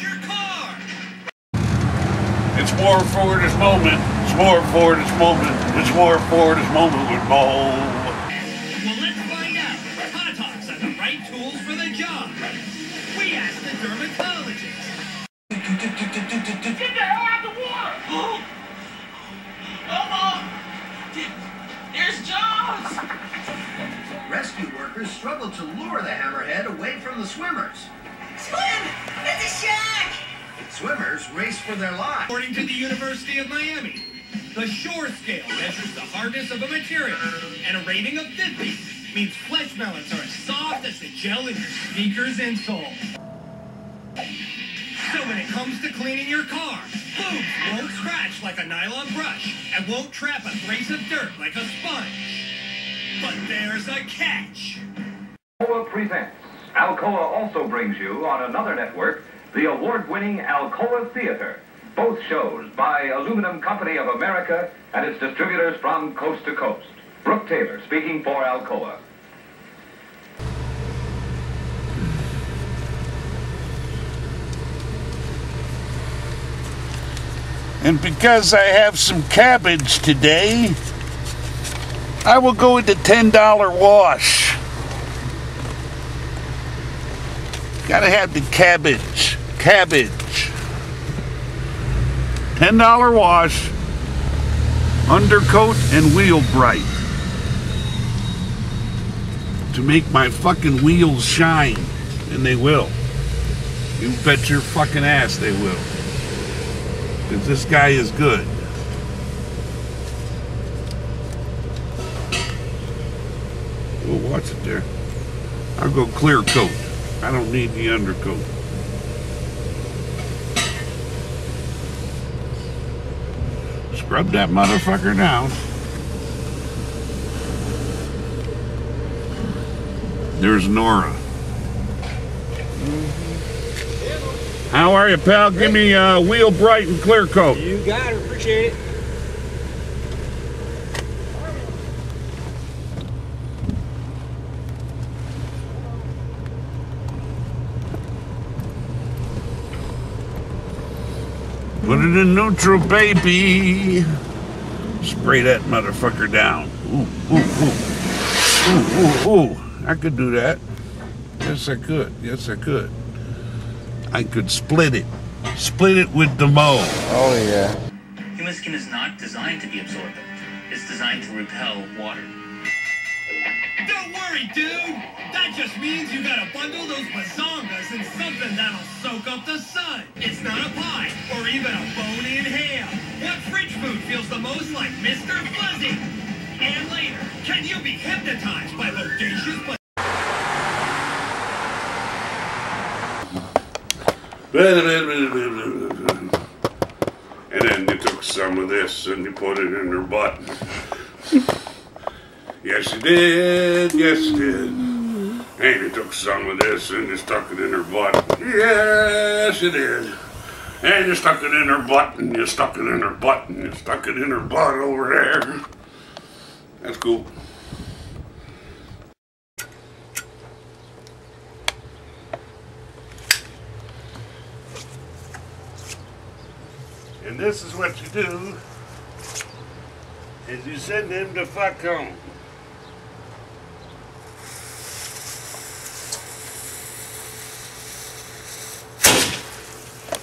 your car. It's more for this moment. It's more for this moment. It's more for this moment with Mo. Well, let's find out. Tatox have the right tools for the job. We asked the dermatologist. Get the hell out of the water! There's Jaws! Rescue workers struggled to lure the hammerhead away from the swimmers. Swim! It's a shark! Swimmers raced for their lives. According to the University of Miami, the Shore Scale measures the hardness of a material, and a rating of 50 means flesh melons are as soft as the gel in your sneakers insole. So when it comes to cleaning your car, boobs won't scratch like a nylon brush and won't trap abrasive dirt like a sponge. But there's a catch. Alcoa presents. Alcoa also brings you on another network the award-winning Alcoa Theater. Both shows by Aluminum Company of America and its distributors from coast to coast. Brooke Taylor speaking for Alcoa. And because I have some cabbage today, I will go with the $10 wash. Gotta have the cabbage. Cabbage. $10 wash, undercoat and wheel bright. To make my fucking wheels shine. And they will. You bet your fucking ass they will. Because this guy is good. Oh, watch it there. I'll go clear coat. I don't need the undercoat. Scrub that motherfucker down. There's Nora. How are you, pal? Give me wheel bright and clear coat. You got it. Appreciate it. Put it in neutral, baby. Spray that motherfucker down. Ooh, ooh, ooh. Ooh, ooh, ooh. I could do that. Yes, I could. Yes, I could. I could split it. Split it with the Mo. Oh, yeah. Human skin is not designed to be absorbent. It's designed to repel water. Don't worry, dude. That just means you gotta bundle those bazongas in something that'll soak up the sun. It's not a pie or even a bone-in ham. What fridge food feels the most like Mr. Fuzzy? And later, can you be hypnotized by bodacious... And then you took some of this and you put it in her butt. Yes, you did. Yes, you did. And you took some of this and you stuck it in her butt. Yes, you did. And you stuck it in her butt and you stuck it in her butt and you stuck it in her butt over there. That's cool. And this is what you do, is you send him to fuck home.